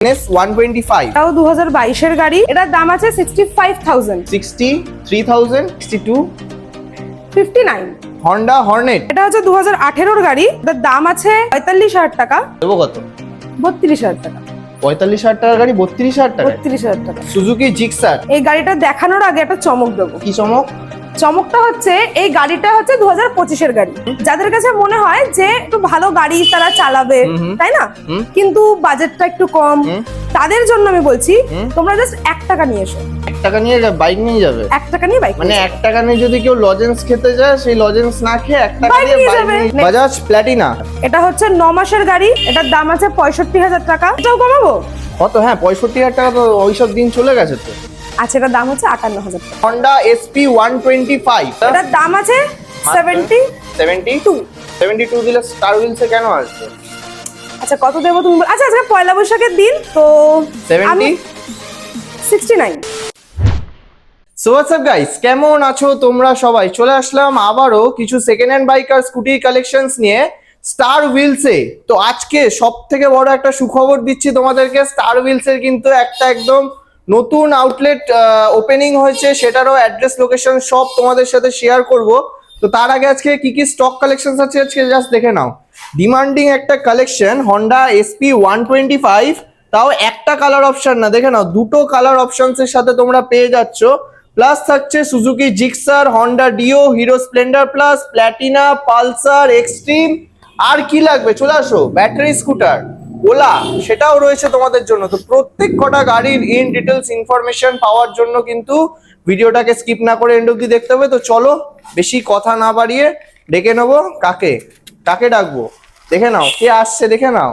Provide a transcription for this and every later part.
NS 125 এটাও 2022 এর গাড়ি। এটার দাম আছে 65,000 63,000 62 59। হন্ডা হর্নেট এটা হচ্ছে 2018 এর গাড়ি। এটার দাম আছে 45,000 টাকা। দেবো কত? 32,000 টাকা। 45,000 টাকার গাড়ি 32,000 টাকা? 32,000 টাকা। Suzuki Gixxer. এই গাড়িটা দেখানোর আগে একটা চমক দেবো। কি চমক? চমকটা হচ্ছে এই গাড়িটা হচ্ছে 2025 এর গাড়ি। যাদের কাছে মনে হয় যে একটু ভালো গাড়ি তারা চালাবে, তাই না, কিন্তু বাজেটটা একটু কম, তাদের জন্য আমি বলছি তোমরা জাস্ট 1 টাকা নিয়ে এসো। 1 টাকা নিয়ে বাইক নিয়ে যাবে? 1 টাকা নিয়ে বাইক, মানে 1 টাকা নিয়ে যদি কেউ লজেন্স খেতে যায়, সেই লজেন্স না খেয়ে 1 টাকা দিয়ে বাইক নিয়ে। বাজাজ প্ল্যাটিনা। এটা হচ্ছে 9 মাসের গাড়ি। এটার দাম আছে 65,000 টাকা। এটাও কমাবো কত? হ্যাঁ, 65,000 টাকা তো ওইসব দিন চলে গেছে তো। আচ্ছা, এটার দাম হচ্ছে 58,000 টাকা। হন্ডা SP 125 এটার দাম আছে 72 দিলে স্টার হুইলসে কেন আসবে? আচ্ছা, কত দেবো তুমি? আচ্ছা আজকে পয়লা বৈশাখের দিন তো 70 69। সো হোয়াটস আপ গাইস, কেমন আছো তোমরা সবাই? চলে আসলাম আবারও কিছু সেকেন্ড হ্যান্ড বাইক আর স্কুটি কালেকশনস নিয়ে স্টার হুইলসে। তো আজকে সব থেকে বড় একটা সুখবর দিচ্ছি তোমাদেরকে। স্টার হুইলসের কিন্তু একটা একদম নতুন আউটলেট ওপেনিং হয়েছে, সেটারও অ্যাড্রেস লোকেশন সব তোমাদের সাথে শেয়ার করব। তো তার আগে আজকে কি কি স্টক কালেকশন আছে আজকে জাস্ট দেখে নাও। ডিমান্ডিং একটা কালেকশন হন্ডা SP 125, তাও একটা কালার অপশন না, দেখে নাও দুটো কালার অপশনস এর সাথে তোমরা পেয়ে যাচ্ছ। প্লাস থাকছে Suzuki Gixxer, Honda Dio, Hero Splendor plus, Platina, Pulsar, Xtreme, আর কি লাগবে চলে আসো, ব্যাটারি স্কুটার, ওলা, সেটাও রয়েছে তোমাদের জন্য। তো প্রত্যেক কটা গাড়ির ইন ডিটেলস ইনফরমেশন পাওয়ার জন্য কিন্তু ভিডিওটাকে স্কিপ না করে এন্ড অব্দি দেখতে হবে। তো চলো বেশি কথা না বাড়িয়ে ডেকে নেবো কাকে কাকে ডাকবো, দেখে নাও কে আসছে, দেখে নাও।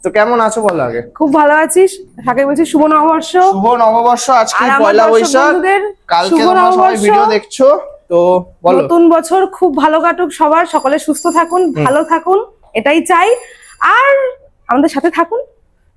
তো কেমন আছো বলো আগে? খুব ভালো আছিস? সাকে বলছি শুভ নববর্ষ। শুভ নববর্ষ। আজকে আর আমার পয়লা দর্শক বৈশাখ, বন্ধুদের কালকে শুভ তোমরা সবাই নববর্ষ। ভিডিও দেখছো। তো বলো। নতুন বছর খুব ভালো কাটুক সবার, সকলে সুস্থ থাকুন, ভালো থাকুন, এটাই চাই। আর আমাদের সাথে থাকুন।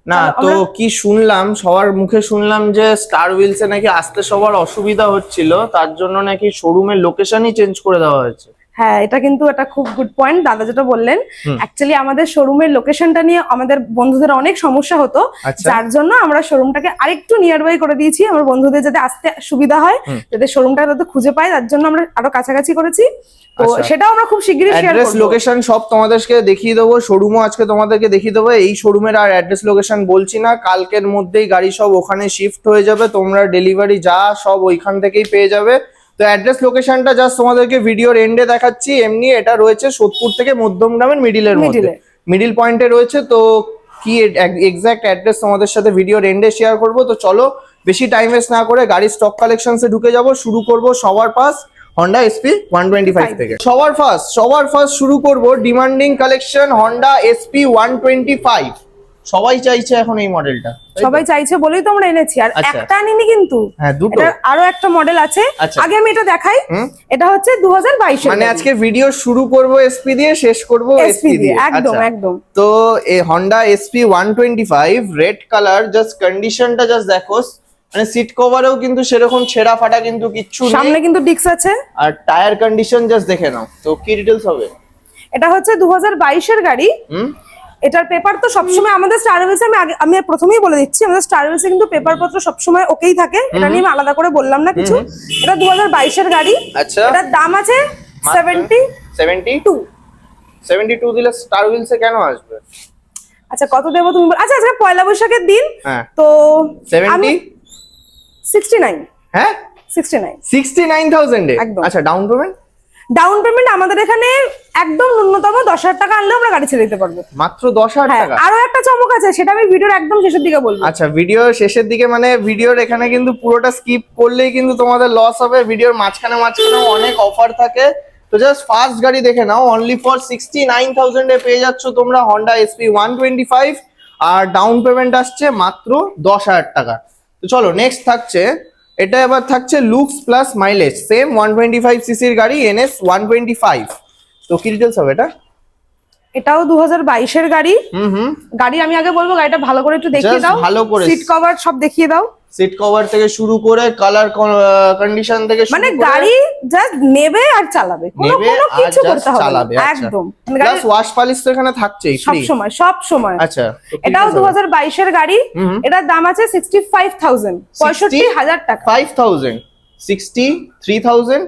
না তো কি শুনলাম, সবার মুখে শুনলাম যে স্টার হুইলসে নাকি আসতে সবার অসুবিধা হচ্ছিল, তার জন্য নাকি শোরুমের লোকেশনই চেঞ্জ করে দেওয়া হয়েছে। হ্যাঁ, এটা কিন্তু একটা খুব গুড পয়েন্ট দাদা যেটা বললেন। অ্যাকচুয়ালি আমাদের শোরুমের লোকেশনটা নিয়ে আমাদের বন্ধুদের অনেক সমস্যা হতো, যার জন্য আমরা শোরুমটাকে আরেকটু নিয়ার বাই করে দিয়েছি। আমার বন্ধুদের যাতে আসতে সুবিধা হয়, যাতে শোরুমটা যাতে খুঁজে পায়, তার জন্য আমরা আরো কাছাকাছি করেছি। তো সেটাও আমরা খুব শিগগিরই শেয়ার অ্যাড্রেস করব। লোকেশন সব তোমাদেরকে দেখিয়ে দেবো, শোরুমও আজকে তোমাদেরকে দেখিয়ে দেবো। এই শোরুমের আর অ্যাড্রেস লোকেশন বলছি না, কালকের মধ্যেই গাড়ি সব ওখানে শিফট হয়ে যাবে, তোমরা ডেলিভারি যা সব ওইখান থেকেই পেয়ে যাবে। তো অ্যাড্রেস লোকেশনটা জাস্ট তোমাদেরকে ভিডিওর এন্ডে দেখাচ্ছি। এমনি এটা রয়েছে সোদপুর থেকে মধ্যমগ্রামের মিডিলের মধ্যে, মিডিল পয়েন্টে রয়েছে। তো কি এক্সাক্ট অ্যাড্রেস তোমাদের সাথে ভিডিওর এন্ডে শেয়ার করব। তো চলো বেশি টাইম ওয়েস্ট না করে গাড়ির স্টক কালেকশনসে ঢুকে যাব। শুরু করব সবার ফার্স্ট হন্ডা SP 125 থেকে। সবার ফার্স্ট শুরু করব ডিমান্ডিং কালেকশন হন্ডা SP 125। সবাই চাইছে এখন এই মডেলটা, সবাই চাইছে বলেই তো আমরা এনেছি। আর একটা আনিনি কিন্তু, হ্যাঁ দুটো, আরো একটা মডেল আছে। আগে আমি এটা দেখাই। এটা হচ্ছে 2022 মানে আজকে ভিডিও শুরু করব SP দিয়ে, শেষ করব SP দিয়ে। একদম একদম। তো এই Honda SP 125 red colour, just কন্ডিশনটা জাস্ট দেখো। মানে সিট কভারেও কিন্তু সেরকম ছেঁড়া ফাটা কিন্তু কিচ্ছু নেই, সামনে কিন্তু ডিস্ক আছে। আর টায়ার কন্ডিশন জাস্ট দেখে নাও। তো কি ডিটেইলস হবে? এটা হচ্ছে 2022 এর গাড়ি। এটার পেপার তো সবসময় আমাদের স্টার হুইলসে, আমি প্রথমেই বলে দিচ্ছি, আমাদের স্টার হুইলসে কিন্তু পেপার পত্র সবসময় ওকেই থাকে। এটা নিয়ে আমি আলাদা করে বললাম না কিছু। এটা 2022 এর গাড়ি। আচ্ছা, এটার দাম আছে 72 দিলে স্টার হুইলসে কেন আসবে? আচ্ছা, কত দেবো তুমি? আচ্ছা আজকে পয়লা বৈশাখের দিন তো 69। হ্যাঁ 69,000 এ। আচ্ছা, ডাউন পেমেন্ট আমাদের এখানে একদম ন্যূনতম 10,000 টাকা আনলেও আমরা গাড়ি ছেড়ে দিতে পারবো। মাত্র 10,000 টাকা? আরো একটা চমক আছে, সেটা আমি ভিডিওর একদম শেষের দিকে বলবো। আচ্ছা, ভিডিও শেষের দিকে মানে ভিডিওর এখানে কিন্তু পুরোটা স্কিপ করলেই কিন্তু তোমাদের লস হবে। ভিডিওর মাঝখানে অনেক অফার থাকে। তো জাস্ট ফার্স্ট গাড়ি দেখে নাও, অনলি ফর 69,000 এ পেয়ে যাচ্ছ তোমরা হন্ডা SP 125, আর ডাউন পেমেন্ট আসছে মাত্র 10,000 টাকা। তো চলো নেক্সট থাকছে, এটা এবার থাকছে লুকস প্লাস মাইলেজ, সেম 125 সিসির গাড়ি NS 125। তো কি ডিটেলস হবে এটা? এটাও 2022 এর গাড়ি। গাড়ি আমি আগে বলবো, গাড়িটা ভালো করে একটু দেখিয়ে Just দাও, ভালো করে। সিট কভার সব দেখিয়ে দাও। সিট কভার থেকে শুরু করে কালার কন্ডিশন থেকে শুরু মানে করে গাড়ি জাস্ট নেবে আর চালাবে, কোনো নেবে কোনো আর কিছু just করতে হবে না। চালাবে, আচ্ছা। একদম প্লাস ওয়াশ পালিশ তো এখানে থাকছেই সব ফ্রি সময় সব সময়। আচ্ছা, তো কি এটাও আছে? 2022 এর গাড়ি। এটার দাম আছে 65,000, 65,000 টাকা। 5,000 63,000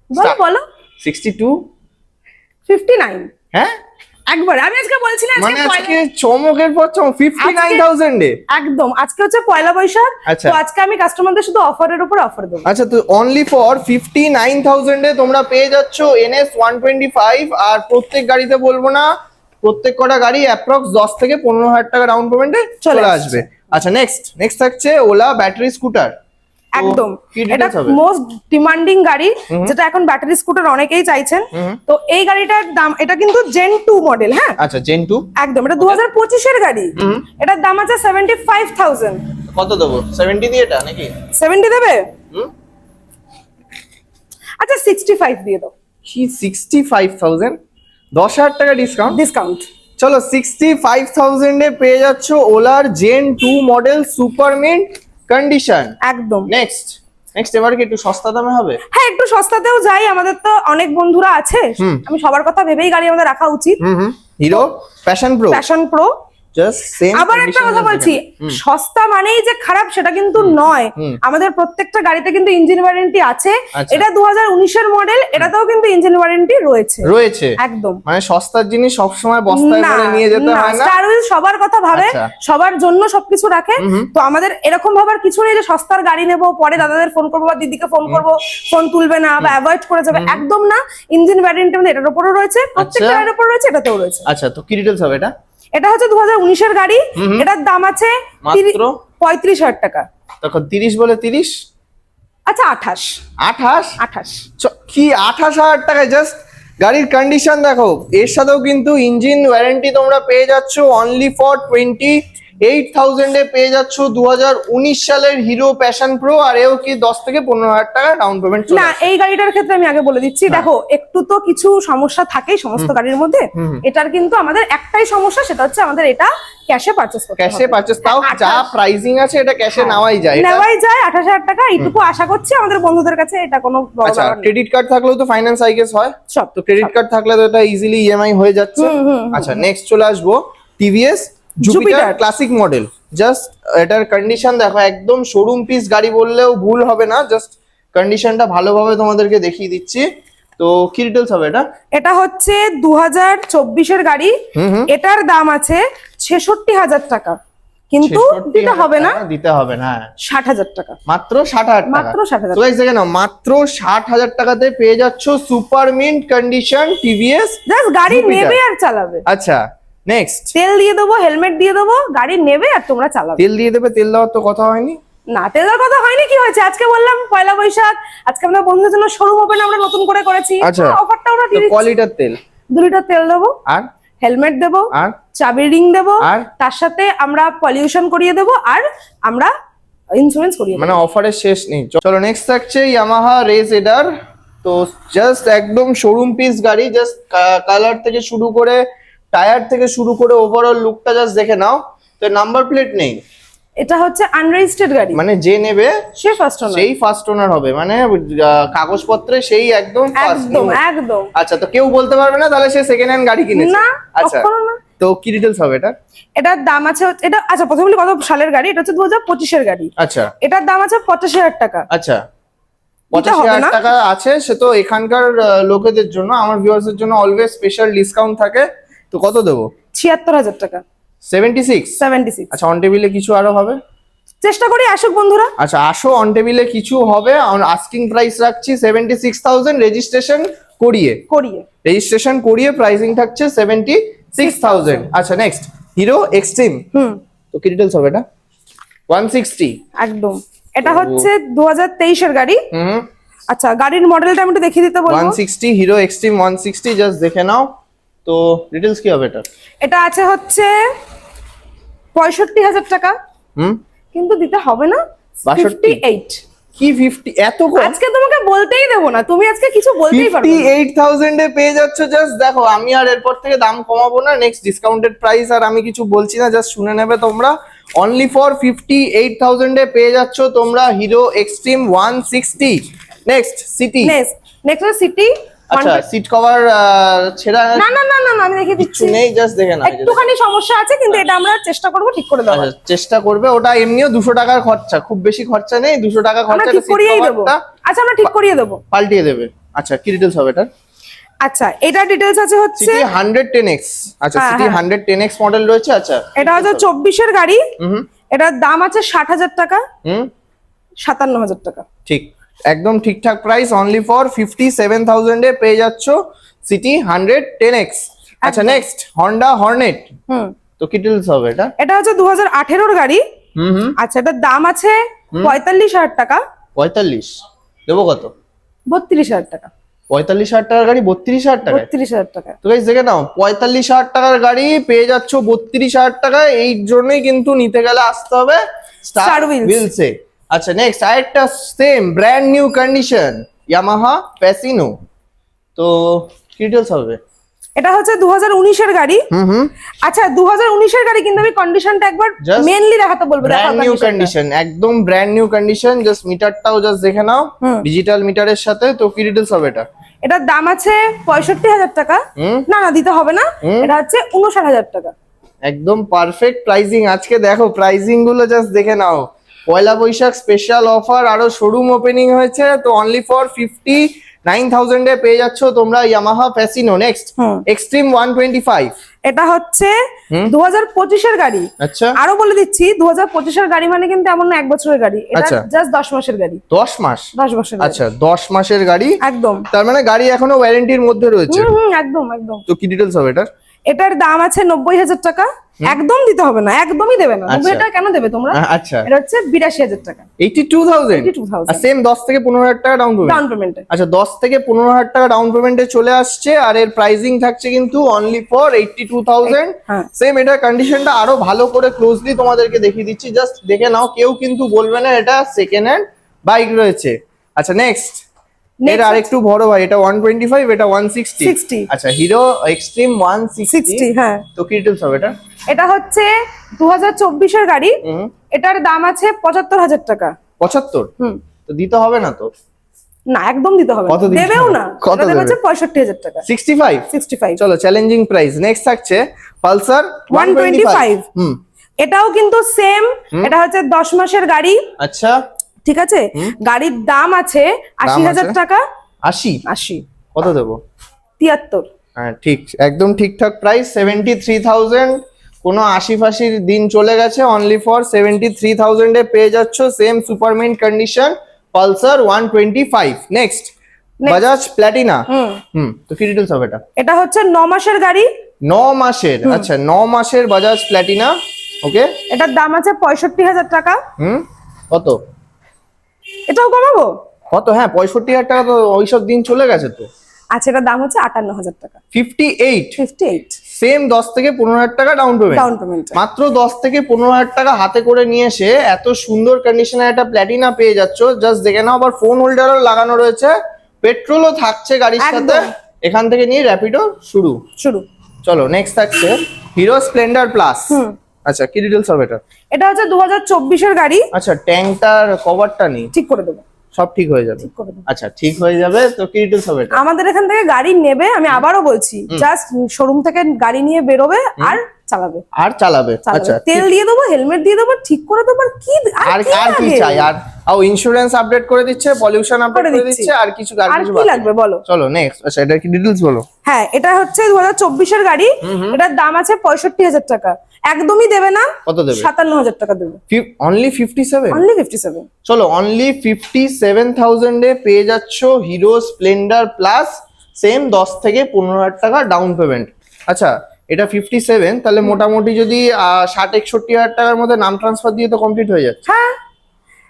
বলো বলো 62 59। হ্যাঁ একবার আমি আজকে বলছি না, মানে আজকে আজকে চমকের পর চমক 59,000 এ একদম আজকে হচ্ছে পয়লা বৈশাখ, আচ্ছা। তো আজকে আমি কাস্টমারদের শুধু অফারের উপর অফার দেবো। আচ্ছা, তো অনলি ফর 59,000 এ তোমরা পেয়ে যাচ্ছ NS 125। আর প্রত্যেক গাড়িতে বলবো না, প্রত্যেক কটা গাড়ি অ্যাপ্রক্স 10 থেকে 15,000 টাকা ডাউন পেমেন্টে চলে আসবে। আচ্ছা, নেক্সট থাকছে ওলা ব্যাটারি স্কুটার। একদম, এটা মোস্ট ডিমান্ডিং গাড়ি, যেটা এখন ব্যাটারি স্কুটার অনেকেই চাইছেন। তো এই গাড়িটার দাম, এটা কিন্তু জেন 2 মডেল। হ্যাঁ আচ্ছা, জেন 2 একদম, এটা 2025 এর গাড়ি। এটার দাম আছে 75,000। কত দেবো? 70 দিয়ে এটা নাকি? 70 দেবে? আচ্ছা 65 দিয়ে দাও। কি 65,000? 10,000 টাকা ডিসকাউন্ট। চলো 65,000 এ পেয়ে যাচ্ছ ওলার Gen 2 model super mint condition. একদম। নেক্সট এবার কি একটু সস্তা দামে হবে? হ্যাঁ, একটু সস্তাতেও যাই, আমাদের তো অনেক বন্ধুরা আছে, আমি সবার কথা ভেবেই গাড়ি আমাদের রাখা উচিত। Hero passion pro just same. আবার একটা কথা বলছি, সস্তা মানেই যে খারাপ সেটা কিন্তু নয়। আমাদের প্রত্যেকটা গাড়িতে কিন্তু ইঞ্জিন ওয়ারেন্টি আছে। এটা 2019 এর মডেল, এটাতেও কিন্তু ইঞ্জিন ওয়ারেন্টি রয়েছে। একদম, মানে সস্তার জিনিস সবসময় বস্তায় করে নিয়ে যেতে হয় না। স্টার হুইল সবার কথা ভাবে, আচ্ছা। সবার জন্য সবকিছু রাখে। তো আমাদের এরকম ভাবার কিছু নেই যে সস্তার গাড়ি নেবো, পরে দাদাদের ফোন করবো বা দিদিকে ফোন করবো, ফোন তুলবে না বা অ্যাভয়েড করে যাবে, একদম না। ইঞ্জিন ওয়ারেন্টি আমাদের এটার উপরও রয়েছে, প্রত্যেকটা গাড়ির উপর রয়েছে, এটাতেও রয়েছে। আচ্ছা, তো কি ডিটেইলস হবে এটা? এটা হচ্ছে 2019 এর গাড়ি। এটার দাম আছে মাত্র 35,000 টাকা। তখন 30 বলে 30। আচ্ছা 28 কি 28,000 টাকায় জাস্ট গাড়ির কন্ডিশন দেখো। এর সাথেও কিন্তু ইঞ্জিন ওয়ারেন্টি তোমরা পেয়ে যাচ্ছ অনলি ফর 28,000 এ পেয়ে যাচ্ছ 2019 সালের হিরো প্যাশন প্রো। আর এও কি 10 থেকে 15,000 টাকা ডাউন পেমেন্ট না, এই গাড়িটার ক্ষেত্রে আমি আগে বলে দিচ্ছি, দেখো একটু তো কিছু সমস্যা থাকেই সমস্ত গাড়ির মধ্যে। এটার কিন্তু আমাদের একটাই সমস্যা, সেটা হচ্ছে আমাদের এটা ক্যাশে পারচেজ করতে হবে। ক্যাশে পারচেজ, তাও যা প্রাইসিং আছে এটা ক্যাশে নেওয়াই যায়। 28,000 টাকা। এইটুকু আশা করছি আমাদের বন্ধুদের কাছে এটা কোনো বড় আচ্ছা, ব্যাপার না। ক্রেডিট কার্ড থাকলেও তো ফাইন্যান্স আই গেস হয় সব তো ক্রেডিট কার্ড থাকলে তো এটা ইজিলি ইএমআই হয়ে যাচ্ছে। আচ্ছা, নেক্সট চলে আসবো TVS Jupiter classic model. Just এটার কন্ডিশন দেখো, একদম শোরুম পিস গাড়ি বললেও ভুল হবে না। জাস্ট কন্ডিশনটা ভালোভাবে তোমাদেরকে দেখিয়ে দিচ্ছি। তো কি ডিটেইলস হবে এটা? এটা হচ্ছে 2024 এর গাড়ি। এটার দাম আছে 66,000 টাকা, কিন্তু দিতে হবে না 60,000 টাকা। মাত্র 60,000 টাকা। মাত্র 60,000। তো দেখে নাও, মাত্র 60,000 টাকাতে পেয়ে যাচ্ছ super mint condition TVS. Just গাড়ি নেবে আর চালাবে। আচ্ছা, নেক্সট তেল দিয়ে দেবো, হেলমেট দিয়ে দেবো, গাড়ি নেবে আর তোমরা চালাবে। তেল দিয়ে দেবে? তেল দেওয়ার তো কথা হয়নি। না, তেল দেওয়ার কথা হয়নি, কি হয়েছে? আজকে বললাম পয়লা বৈশাখ, আজকে আমাদের বন্ধুদের জন্য শোরুম ওপেন আমরা নতুন করে করেছি। আচ্ছা, অফারটা আমরা দিয়ে দিচ্ছি। কোয়ালিটার তেল 2 লিটার তেল দেবো, আর হেলমেট দেবো, আর চাবি রিং দেবো, আর তার সাথে আমরা পলিউশন করিয়ে দেবো, আর আমরা ইন্স্যুরেন্স করিয়ে দেবো। মানে অফারের শেষ নেই। চলো নেক্সট থাকছে ইয়ামাহা রেস এডার। তো জাস্ট একদম শোরুম পিস গাড়ি। জাস্ট কালার থেকে শুরু করে টায়ার থেকে শুরু করে ওভারঅল লুকটা জাস্ট দেখে নাও। তো নাম্বার প্লেট নেই, এটা হচ্ছে আনরেজিস্টার্ড গাড়ি, মানে যে নেবে সে ফার্স্ট ওনার, সেই ফার্স্ট ওনার হবে, মানে কাগজপত্রে সেই একদম ফার্স্ট। একদম। আচ্ছা, তো কেউ বলতে পারবে না তাহলে সে সেকেন্ড হ্যান্ড গাড়ি কিনেছে? না, আচ্ছা, কখনো না। তো কি ডিটেইলস হবে এটা? এটার দাম আছে, এটা আচ্ছা প্রথমে বলি কত সালের গাড়ি। এটা হচ্ছে 2025 এর গাড়ি। আচ্ছা, এটার দাম আছে 85,000 টাকা। আচ্ছা, 85,000 টাকা আছে। সে তো এখানকার লোকেদের জন্য, আমার ভিউয়ার্সের জন্য অলওয়েজ স্পেশাল ডিসকাউন্ট থাকে। তো কত দেবো? 76,000 টাকা। 76। আচ্ছা, অন টেবিলে কিছু আরো হবে? চেষ্টা করি, আসুক বন্ধুরা। আচ্ছা, আসো, অন টেবিলে কিছু হবে। আস্কিং প্রাইস রাখছি 76,000, রেজিস্ট্রেশন করিয়ে প্রাইসিং থাকছে 76,000। আচ্ছা, নেক্সট হিরো এক্সট্রিম। তো কি ডিটেইলস হবে এটা? 160। একদম, এটা হচ্ছে 2023 এর গাড়ি। আচ্ছা, গাড়ির মডেলটা আমি একটু দেখিয়ে দিতে বলবো। 160 হিরো এক্সট্রিম 160, জাস্ট দেখে নাও। তো ডিটেইলস কি হবে এটা? এটা আছে হচ্ছে 65,000 টাকা, কিন্তু দিতে হবে না 58। কি 50 এত কম? আজকে তোমাকে বলতেই দেবো না, তুমি আজকে কিছু বলতেই পারবে না। 58,000 এ পেয়ে যাচ্ছ। জাস্ট দেখো, আমি আর এরপর থেকে দাম কমাবো না, নেক্সট ডিসকাউন্টেড প্রাইস আর আমি কিছু বলছি না, জাস্ট শুনে নেবে তোমরা। অনলি ফর 58,000 এ পেয়ে যাচ্ছ তোমরা Hero Xtreme 160। Next city. Next city. আচ্ছা, সিট কভার ছেঁড়া না না না না না, আমি দেখে কিছু দিচ্ছি। নেই, জাস্ট দেখে নাও। একটুখানি সমস্যা আছে, কিন্তু এটা আমরা চেষ্টা করব ঠিক করে দেওয়ার। আচ্ছা, চেষ্টা করবে। ওটা এমনিও 200 টাকার খরচা, খুব বেশি খরচা নেই, 200 টাকা আমরা খরচা। ঠিক করিয়েই দেবো। আচ্ছা, আমরা ঠিক করিয়ে দেবো, পাল্টিয়ে দেবে। আচ্ছা, কি ডিটেলস হবে এটা? আচ্ছা, এটা ডিটেলস আছে হচ্ছে সিটি 110X। আচ্ছা, হ্যাঁ, সিটি হ্যাঁ। 110X মডেল রয়েছে। আচ্ছা, এটা হচ্ছে 24-এর গাড়ি। হুম এটার দাম আছে 60,000 টাকা, হুম 57,000 টাকা। ঠিক, একদম ঠিকঠাক প্রাইস। অনলি ফর 57,000 এ পেয়ে যাচ্ছ সিটি 110X। আচ্ছা, নেক্সট হন্ডা হর্নেট। হুম, তো কি ডিটেলস হবে এটা? এটা হচ্ছে 2018-এর গাড়ি। হুম আচ্ছা, এটার দাম আছে 45,000 টাকা। 45 দেবো কত? 32,000 টাকা। 45,000 টাকার গাড়ি 32,000 টাকায়? 32,000 টাকা। তো গাইস দেখে নাও, 45,000 টাকার গাড়ি পেয়ে যাচ্ছ 32,000 টাকায়। এই জন্যই কিন্তু নিতে গেলে আসতে হবে স্টার Star Wheels। হুইলসে। আচ্ছা, নেক্সট আরেকটা same brand new condition Yamaha Fascino. তো কি ডিটেলস হবে? এটা হচ্ছে 2019-এর গাড়ি। হুম আচ্ছা, 2019-এর গাড়ি, কিন্তু আমি কন্ডিশনটা একবার Just মেইনলি দেখাতে বলবো। ব্র্যান্ড নিউ কন্ডিশন, একদম ব্র্যান্ড নিউ কন্ডিশন। জাস্ট মিটারটাও জাস্ট দেখে নাও, ডিজিটাল মিটারের সাথে। তো কি ডিটেলস হবে এটা? এটার দাম আছে 65,000 টাকা। হুম না না, দিতে হবে না। এটা হচ্ছে 59,000 টাকা। একদম পারফেক্ট প্রাইজিং। আজকে দেখো প্রাইজিং গুলো জাস্ট দেখে নাও। পয়লা বৈশাখ স্পেশাল অফার, আরো শোরুম ওপেনিং হয়েছে। তো অনলি ফর 59,000 এ পেয়ে যাচ্ছ তোমরা ইয়ামাহা ফ্যাসিনো। Next extreme 125। এটা হচ্ছে 2025-এর গাড়ি। আচ্ছা, আরো বলে দিচ্ছি, 2025-এর গাড়ি মানে কিন্তু এমন না 1 বছরের গাড়ি, এটা আচ্ছা। জাস্ট 10 মাসের গাড়ি। 10 মাস? 10 মাসের গাড়ি। আচ্ছা, 10 মাসের গাড়ি, একদম। তার মানে গাড়ি এখনো ওয়ারেন্টির মধ্যে রয়েছে। একদম একদম। তো কি ডিটেলস হবে এটার? এটার দাম আছে 90,000 টাকা। একদম দিতে হবে না, একদমই দেবে না। 90,000 টাকা কেন দেবে তোমরা? আচ্ছা, এটা হচ্ছে 82,000 টাকা। 82,000। 82,000 আর সেম 10 থেকে 15,000 টাকা ডাউন পেমেন্ট। ডাউন পেমেন্টে। আচ্ছা, 10 থেকে 15,000 টাকা ডাউন পেমেন্টে চলে আসছে। আর এর প্রাইসিং থাকছে কিন্তু অনলি ফর 82,000। হ্যাঁ। সেম এটার কন্ডিশনটা আরো ভালো করে ক্লোজলি তোমাদেরকে দেখিয়ে দিচ্ছি, জাস্ট দেখে নাও। কেউ কিন্তু বলবে না এটা সেকেন্ড হ্যান্ড বাইক রয়েছে। আচ্ছা, নেক্সট এটা আরেকটু বড় ভাই, এটা 125, এটা 160। 60। আচ্ছা, হিরো এক্সট্রিম 160। হ্যাঁ। তো কি ডিটেলস হবে এটা? এটা হচ্ছে 2024-এর গাড়ি। এটার দাম আছে 75,000 টাকা। 75? তো দিতে হবে না তো? না, একদম দিতে হবে না। কত দিতে দেবেও হবে? না। কত এটা দেবে দেবে? হচ্ছে 65,000 টাকা। 65? 65। চলো, চ্যালেঞ্জিং প্রাইস। নেক্সট থাকছে পালসার 125। এটাও কিন্তু সেম। এটা হচ্ছে 10 মাসের গাড়ি। আচ্ছা, ঠিক আছে। গাড়ির দাম আছে 80,000 টাকা। 80? 80। কত দেবো? 73। হ্যাঁ, ঠিক, একদম ঠিকঠাক প্রাইস। 73,000। কোনো 80-ফাশির দিন চলে গেছে। অনলি ফর 73,000 এ পেয়ে যাচ্ছ same super mint condition Pulsar 125। Next Bajaj Platina. তো কি ডিটেলস হবে এটা? এটা হচ্ছে 9 মাসের গাড়ি। 9 মাসের? আচ্ছা, 9 মাসের বাজাজ প্ল্যাটিনা। ওকে, এটার দাম আছে 65,000 টাকা। কত? এটাও কমাবো। কত? হ্যাঁ, 65,000 টাকা তো ওইসব দিন চলে গেছে তো। আচ্ছা, এটার দাম হচ্ছে 58,000 টাকা। 58? 58। সেম 10 থেকে 15,000 টাকা ডাউন পেমেন্ট। Down payment. মাত্র 10 থেকে 15,000 টাকা হাতে করে নিয়ে এসে এত সুন্দর কন্ডিশনে একটা প্ল্যাটিনা পেয়ে যাচ্ছ। জাস্ট দেখে নাও, আবার ফোন হোল্ডারও লাগানো রয়েছে, পেট্রোলও থাকছে গাড়ির সাথে। এখান থেকে নিয়ে র্যাপিডো শুরু। চলো, নেক্সট থাকছে হিরো স্প্লেন্ডার প্লাস। আচ্ছা, কি ডিটেলস হবে এটা? এটা হচ্ছে 2024-এর গাড়ি। আচ্ছা, ট্যাঙ্কটার কভারটা নেই, ঠিক করে দেবো। সব ঠিক হয়ে যাবে। আচ্ছা, ঠিক হয়ে যাবে। তো কি ডিটেলস হবে এটা? আমাদের এখান থেকে গাড়ি নেবে, আমি আবারও বলছি, জাস্ট শোরুম থেকে গাড়ি নিয়ে বেরোবে আর চালাবে। আচ্ছা, তেল দিয়ে দেবো, হেলমেট দিয়ে দেবো, ঠিক করে দেবো। আর কি চাই? আর ইন্স্যুরেন্স আপডেট করে দিচ্ছে, পলিউশন আপডেট করে দিচ্ছে, আর কিছু কি লাগবে বলো? চলো নেক্সট। আচ্ছা, এটা কি ডিটেলস বলো? হ্যাঁ, এটা হচ্ছে 2024-এর গাড়ি। এটার দাম আছে 65,000 টাকা। একদমই দেবে না। কত দেবে? 57,000 টাকা দেবে। অনলি 57? অনলি 57। চলো, অনলি 57,000 এ পেয়ে যাচ্ছ হিরো স্প্লেন্ডার প্লাস। সেম 10 থেকে 15,000 টাকা ডাউন পেমেন্ট। আচ্ছা, এটা 57, তাহলে মোটামুটি যদি 60-61,000 টাকার মধ্যে নাম ট্রান্সফার দিয়ে তো কমপ্লিট হয়ে যাচ্ছে। হ্যাঁ,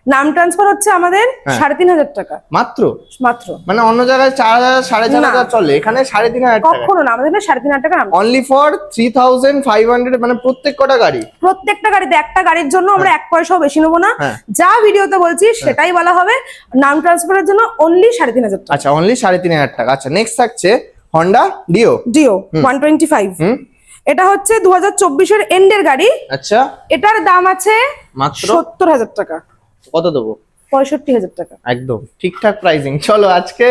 নাম ট্রান্সফার হচ্ছে আমাদের 3,500 টাকা মাত্র। মাত্র, মানে অন্য জায়গায় 4,000 4,500 চলে, এখানে 3,500 টাকা কখনো না, আমাদের 3,500 টাকা নাম। অনলি ফর 3,500, মানে প্রত্যেক কটা গাড়ি, প্রত্যেকটা গাড়িতে একটা গাড়ির জন্য আমরা 1 পয়সাও বেশি নেবো না, হ্যাঁ। যা ভিডিওতে বলছি সেটাই বলা হবে। নাম ট্রান্সফারের জন্য অনলি 3,500 টাকা। আচ্ছা অনলি 3,500 টাকা। আচ্ছা নেক্সট থাকছে হন্ডা ডিও ডিও 125। এটা হচ্ছে 2024 এর এন্ডের গাড়ি। আচ্ছা এটার দাম আছে মাত্র 70,000 টাকা। কত দেবো? 65,000 টাকা। একদম ঠিকঠাক প্রাইসিং। চলো আজকে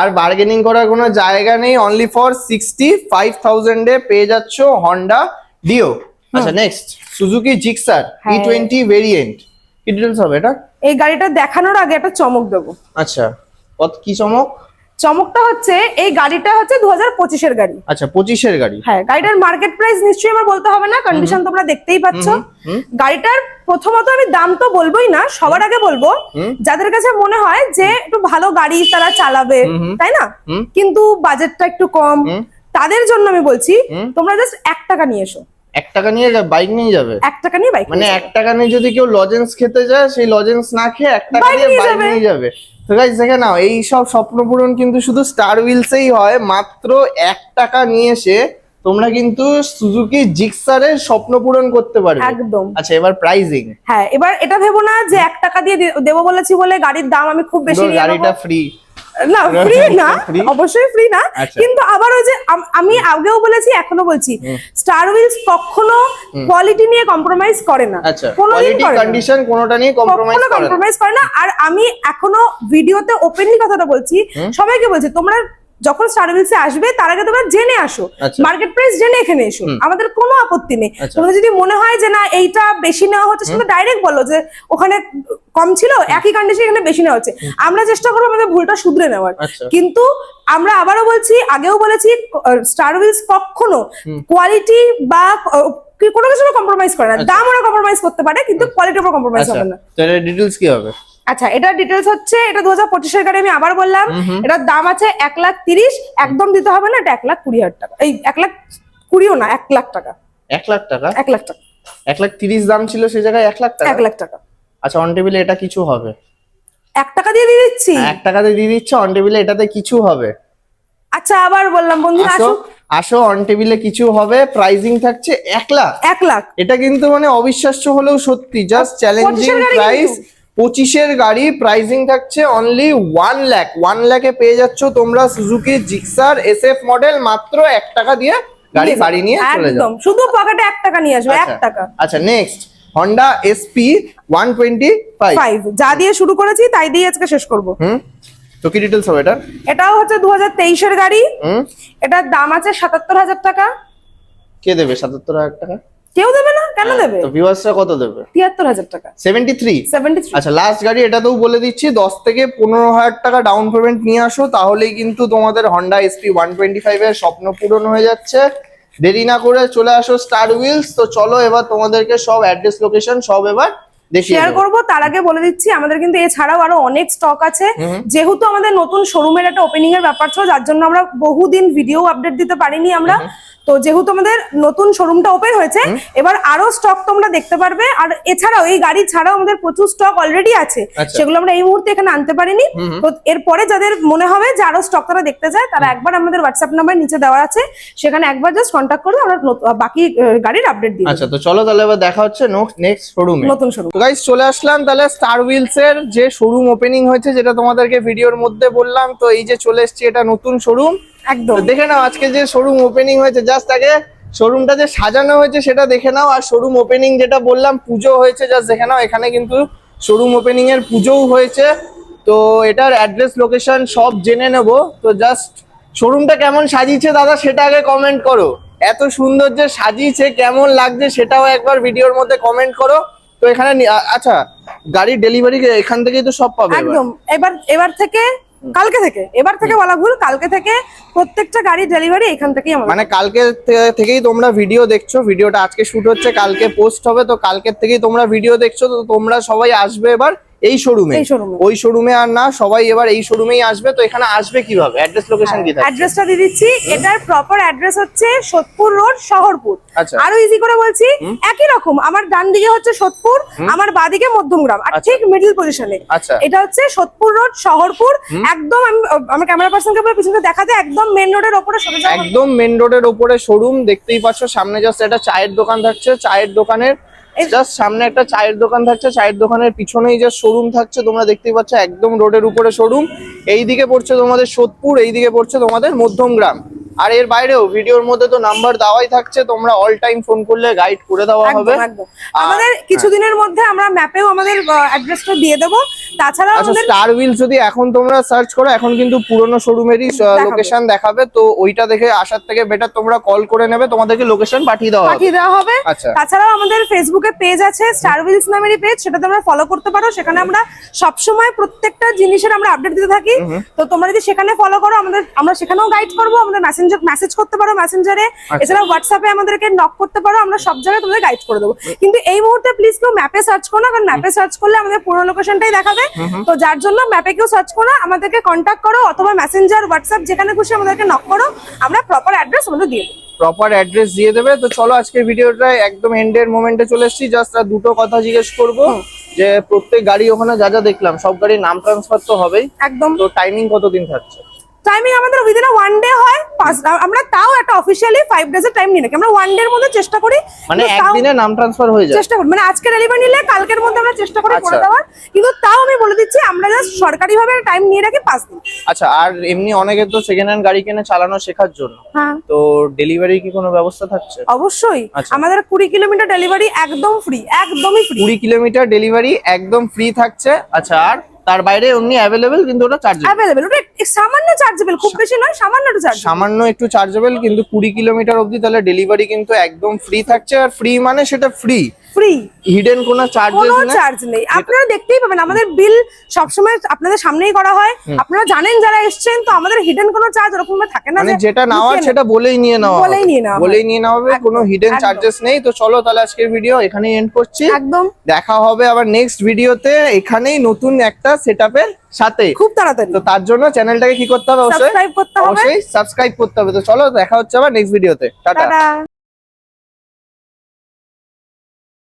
আর বার্গেনিং করার কোনো জায়গা নেই, অনলি ফর 65,000 এ পেয়ে যাচ্ছ হন্ডা ডিও। আচ্ছা next Suzuki Gixxer E20 variant, কি ডিটেইলস হবে এটা? এই গাড়িটা দেখানোর আগে একটা চমক দেবো। আচ্ছা কত, কি চমক? চমকটা হচ্ছে এই গাড়িটা হচ্ছে 2025 এর গাড়ি। আচ্ছা 25 এর গাড়ি। হ্যাঁ, গাড়িটার মার্কেট প্রাইস নিশ্চয়ই আমার বলতে হবে না, কন্ডিশন তোমরা দেখতেই পাচ্ছ। গাড়িটার প্রথমত আমি দাম তো বলবোই না, সবার আগে বলবো যাদের কাছে মনে হয় যে একটু ভালো গাড়ি তারা চালাবে, তাই না, কিন্তু বাজেটটা একটু কম, তাদের জন্য আমি বলছি তোমরা জাস্ট 1 টাকা নিয়ে এসো। 1 টাকা নিয়ে বাইক নিয়ে যাবে? 1 টাকা নিয়ে বাইক, মানে 1 টাকা নিয়ে যদি কেউ লজেন্স খেতে যায়, সেই লজেন্স না খেয়ে 1 টাকা দিয়ে বাইক নিয়ে যাবে। তো গাইস দেখে নাও, এই সব স্বপ্ন পূরণ কিন্তু শুধু স্টার হুইলসেই হয়। মাত্র 1 টাকা নিয়ে এসে তোমরা কিন্তু সুজুকি জিক্সারের স্বপ্ন পূরণ করতে পারবে একদম। আচ্ছা এবার প্রাইসিং। হ্যাঁ, এবার এটা ভেবো না যে 1 টাকা দিয়ে দেবো বলেছি বলে গাড়ির দাম আমি খুব বেশি নিয়ে নেবো। গাড়িটা ফ্রি না, ফ্রি না, অবশ্যই ফ্রি না, আচ্ছা। কিন্তু আবার ওই যে আমি আগেও বলেছি এখনো বলছি, স্টার হুইলস কখনো কোয়ালিটি নিয়ে কম্প্রোমাইজ করে না। আচ্ছা কোনোদিন কোয়ালিটি করে না। কন্ডিশন কোনোটা নিয়ে কম্প্রোমাইজ করে না। কম্প্রোমাইজ করে না। আর আমি এখনো ভিডিওতে ওপেনলি কথাটা বলছি, সবাইকে বলছি তোমরা যখন স্টার হুইলসে আসবে তার আগে তোমরা জেনে আসো, আচ্ছা। মার্কেট প্রাইস জেনে এখানে এসো, আমাদের কোনো আপত্তি নেই। আচ্ছা। তোমরা যদি মনে হয় যে না এইটা বেশি নেওয়া হচ্ছে, সেটা ডাইরেক্ট বলো যে ওখানে কম ছিল, একই কন্ডিশন এখানে বেশি নেওয়া হচ্ছে। আমরা চেষ্টা করবো আমাদের ভুলটা শুধরে নেওয়ার। আচ্ছা। কিন্তু আমরা আবারও বলছি, আগেও বলেছি, স্টার হুইলস কখনো কোয়ালিটি বা কোনো কিছু কম্প্রোমাইজ করে না। দাম ওরা কম্প্রোমাইজ করতে পারে, কিন্তু কোয়ালিটির উপর কম্প্রোমাইজ আচ্ছা হবে না। তো এর ডিটেইলস কি হবে? আচ্ছা, এটার ডিটেলস হচ্ছে, এটা 2025 এর গাড়ি, আমি আবার বললাম এটার দাম আছে 1,30,000। একদম দিতে হবে না, এটা 1,20,000 টাকা। এই 1,20,000 না, 1,00,000 টাকা। 1,00,000 টাকা? 1,00,000 টাকা। 1,30,000 দাম ছিল, সেই জায়গায় 1,00,000 টাকা? 1,00,000 টাকা। আচ্ছা অন টেবিলে এটা কিছু হবে? 1 টাকা দিয়ে দিচ্ছি। 1 টাকাতে দিয়ে দিচ্ছে, অন টেবিলে এটাতে কিছু হবে? আচ্ছা আবার বললাম বন্ধুরা, আসো আসো আসো, অন টেবিলে কিছু হবে। প্রাইসিং থাকছে 1,00,000। 1,00,000। এটা কিন্তু মানে অবিশ্বাস্য হলেও সত্যি, জাস্ট 25 চ্যালেঞ্জিং এর গাড়ি প্রাইস। কিন্তু। 25 এর গাড়ি, প্রাইসিং থাকছে অনলি 1,00,000। 1,00,000 এ পেয়ে যাচ্ছ তোমরা সুজুকি জিক্সার SF মডেল, মাত্র 1 টাকা দিয়ে গাড়ি বাড়ি নিয়ে চলে যাও। একদম, শুধু পকেটে 1 টাকা নিয়ে আসবে, 1 টাকা। আচ্ছা নেক্সট হন্ডা SP 125। যা দিয়ে শুরু করেছি তাই দিয়ে আজকে শেষ করব। তো কি ডিটেইলস হবে এটা? এটাও হচ্ছে 2023 এর গাড়ি। এটার দাম আছে 77,000 টাকা। কে দেবে 77,000 টাকা? কেউ দেবে না, কেন দেবে? তো ভিউয়ার্সরা কত দেবে? 73,000 টাকা। 73। আচ্ছা লাস্ট গাড়ি এটাতেও বলে দিচ্ছি, 10 থেকে 15,000 টাকা ডাউন পেমেন্ট নিয়ে আসো, তাহলেই কিন্তু তোমাদের হন্ডা SP 125 এর স্বপ্ন পূরণ হয়ে যাচ্ছে। দেরি না করে চলে আসো স্টার হুইলস। তো চলো এবার তোমাদেরকে সব অ্যাড্রেস লোকেশন সব এবার দেখিয়ে শেয়ার দেবো। করবো। তার আগে বলে দিচ্ছি আমাদের কিন্তু এছাড়াও আরো অনেক স্টক আছে। যেহেতু আমাদের নতুন শোরুমের একটা ওপেনিং এর ব্যাপার ছিল, যার জন্য আমরা বহুদিন ভিডিও আপডেট দিতে পারিনি আমরা। তো যেহেতু আমাদের নতুন শোরুমটা ওপেন হয়েছে, এবার আরো স্টক তোমরা দেখতে পারবে। আর এছাড়াও এই গাড়ি ছাড়াও আমাদের প্রচুর স্টক অলরেডি আছে, আচ্ছা। সেগুলো আমরা এই মুহূর্তে এখানে আনতে পারিনি। তো এরপরে যাদের মনে হবে যে আরো স্টক তারা দেখতে চায়, তারা একবার আমাদের হোয়াটসঅ্যাপ নাম্বার নিচে দেওয়া আছে, সেখানে একবার জাস্ট কন্ট্যাক্ট করলে আমরা বাকি গাড়ির আপডেট দিই। আচ্ছা তো চলো তাহলে এবার দেখা হচ্ছে নেক্সট শোরুমে, নতুন শোরুম। তো গাইস চলে আসলাম তাহলে স্টার হুইলস এর যে শোরুম ওপেনিং হয়েছে, যেটা তোমাদেরকে ভিডিওর মধ্যে বললাম। তো এই যে চলে এসেছি, এটা নতুন শোরুম। একদম দেখে নাও আজকে যে শোরুম ওপেনিং হয়েছে, জাস্ট আগে শোরুমটা যে সাজানো হয়েছে সেটা দেখে নাও। আর শোরুম ওপেনিং যেটা বললাম, পুজো হয়েছে, জাস্ট দেখে নাও। এখানে কিন্তু শোরুম ওপেনিং এর পুজোও হয়েছে। তো এটার অ্যাড্রেস লোকেশন সব জেনে নেব। তো জাস্ট শোরুমটা কেমন সাজিয়েছে দাদা সেটা আগে কমেন্ট করো। এত সুন্দর যে সাজিয়েছে, কেমন লাগছে সেটাও একবার ভিডিওর মধ্যে কমেন্ট করো। তো এখানে আচ্ছা গাড়ির ডেলিভারি এখান থেকেই তো সব পাবে একদম। এবার থেকে এবার থেকে বলা ভুল, কালকে থেকে প্রত্যেকটা গাড়ি ডেলিভারি এখান থেকেই আমাদের। মানে কালকে থেকেই তোমরা ভিডিও দেখছো, ভিডিওটা আজকে শুট হচ্ছে, কালকে পোস্ট হবে। তো কালকের থেকেই তোমরা ভিডিও দেখছো, তো তোমরা সবাই আসবে এবার এই শোরুমে, এই showroom এ। ওই শোরুমে আর না, সবাই এবার এই শোরুমেই আসবে। তো এখানে আসবে কিভাবে, অ্যাড্রেস লোকেশন কি থাকছে? অ্যাড্রেসটা দিয়ে দিচ্ছি। এটার প্রপার অ্যাড্রেস হচ্ছে সোদপুর রোড, শহরপুর। আচ্ছা। আরো ইজি করে বলছি, একই রকম আমার ডান দিকে হচ্ছে সোদপুর, আমার বাঁ দিকে মধ্যমগ্রাম, আর ঠিক মিডল পজিশনে। আচ্ছা। এটা হচ্ছে সোদপুর রোড, শহরপুর। একদম আমি আমার ক্যামেরা পার্সনকে বলে পিছনে দেখাতে, একদম মেন রোডের ওপরে সোজা যাও। একদম মেন রোডের ওপরে শোরুম, দেখতেই পাচ্ছ। সামনে জাস্ট একটা চায়ের দোকান থাকছে, চায়ের দোকানের জাস্ট সামনে একটা চায়ের দোকান থাকছে, চায়ের দোকানের পিছনেই জাস্ট শোরুম থাকছে। তোমরা দেখতেই পাচ্ছ একদম রোডের উপরে শোরুম। এইদিকে পড়ছে তোমাদের সোদপুর, এইদিকে পড়ছে তোমাদের মধ্যমগ্রাম। আর এর বাইরেও ভিডিওর মধ্যে তো নাম্বার দেওয়াই থাকছে, তোমরা অল টাইম ফোন করলে গাইড করে দেওয়া হবে। একদম একদম। আমাদের কিছুদিনের মধ্যে আমরা ম্যাপেও আমাদের অ্যাড্রেসটা দিয়ে দেবো। তাছাড়া আচ্ছা, আমাদের স্টার হুইলস যদি এখন তোমরা সার্চ করো, এখন কিন্তু পুরনো শোরুমেরই লোকেশন দেখাবে। তো ওইটা দেখে আসার থেকে বেটার তোমরা কল করে নেবে, তোমাদেরকে লোকেশন পাঠিয়ে দেওয়া হবে। আচ্ছা। তাছাড়াও আমাদের ফেসবুকে পেজ আছে, স্টার হুইলস নামেরই পেজ, সেটা তোমরা ফলো করতে পারো। সেখানে আমরা সবসময় প্রত্যেকটা জিনিসের আমরা আপডেট দিতে থাকি। তো তোমরা যদি সেখানে ফলো করো, আমরা সেখানেও গাইড করবো। আমাদের মেসেজ করতে পারো মেসেঞ্জারে, এছাড়া হোয়াটসঅ্যাপে আমাদেরকে নক করতে পারো। আমরা সব জায়গায় তোমাদের গাইড করে দেবো। কিন্তু এই মুহূর্তে প্লিজ কেউ ম্যাপে সার্চ করো না, কারণ ম্যাপে সার্চ করলে আমাদের পুরো লোকেশনটাই দেখাবে। তো যার জন্য ম্যাপে কেউ সার্চ করো না, আমাদেরকে কন্ট্যাক্ট করো, অথবা মেসেঞ্জার, হোয়াটসঅ্যাপ, যেখানে খুশি আমাদেরকে নক করো। আমরা প্রপার অ্যাড্রেস আমাদের দিয়ে দেবো। প্রপার অ্যাড্রেস দিয়ে দেবে। তো চলো আজকের ভিডিওটা একদম এন্ডের মোমেন্টে চলে এসেছি। জাস্ট আর দুটো কথা জিজ্ঞেস করব, যে প্রত্যেক গাড়ি ওখানে যা যা দেখলাম সব গাড়ির নাম ট্রান্সফার তো হবেই একদম। তো টাইমিং কতদিন থাকছে? টাইমিং আমাদের উইদিন 1 ডে হয়। আমরা তাও একটা অফিসিয়ালি 5 ডেজ এর টাইম নিই নাকি, আমরা 1 ডে এর মধ্যে চেষ্টা করি। মানে কিন্তু তাও একদিনে নাম ট্রান্সফার হয়ে যায়? চেষ্টা করি, মানে আজকে ডেলিভারি নিলে কালকের মধ্যে আমরা চেষ্টা করি করে আচ্ছা। দেওয়ার। কিন্তু তাও আমি বলে দিচ্ছি, আমরা জাস্ট সরকারি ভাবে টাইম নিয়ে রাখি 5 দিন। আচ্ছা, আর এমনি অনেকে তো সেকেন্ড হ্যান্ড গাড়ি কিনে চালানো শেখার জন্য, হ্যাঁ, তো ডেলিভারি কি কোনো ব্যবস্থা থাকছে? অবশ্যই। আচ্ছা। আমাদের 20 কিলোমিটার ডেলিভারি একদম ফ্রি, একদমই ফ্রি। 20 কিলোমিটার ডেলিভারি একদম ফ্রি থাকছে। আচ্ছা, আর তার বাইরে এমনি অ্যাভেলেবেল, কিন্তু ওটা চার্জেবল? অ্যাভেলেবল, ওটা সামান্য চার্জেবল, খুব বেশি নয়, সামান্য একটু চার্জ। সামান্য একটু চার্জেবল, কিন্তু 20 কিলোমিটার অবধি তাহলে ডেলিভারি কিন্তু একদম ফ্রি থাকছে। আর ফ্রি মানে সেটা ফ্রি, ফ্রি, হিডেন কোনো চার্জেস কোনো নেই। চার্জ নেই। আপনারা দেখতেই পাবেন আমাদের বিল সবসময় আপনাদের সামনেই করা হয়। আপনারা জানেন যারা এসেছেন, তো আমাদের হিডেন কোনো চার্জ ওরকম থাকে না, মানে যে যেটা নেওয়ার সেটা বলেই নিয়ে নেওয়া হবে। বলেই নিয়ে নেওয়া বলেই নিয়ে নেওয়া হবে, কোনো হিডেন একদম। চার্জেস নেই। তো চলো তাহলে আজকের ভিডিও এখানেই এন্ড করছি। একদম। দেখা হবে আবার নেক্সট ভিডিওতে, এখানেই নতুন একটা সেটআপের সাথে খুব তাড়াতাড়ি। তো তার জন্য চ্যানেলটাকে কি করতে হবে? অবশ্যই সাবস্ক্রাইব করতে হবে। অবশ্যই সাবস্ক্রাইব করতে হবে। তো চলো দেখা হচ্ছে আবার নেক্সট ভিডিওতে। টাটা। টাটা।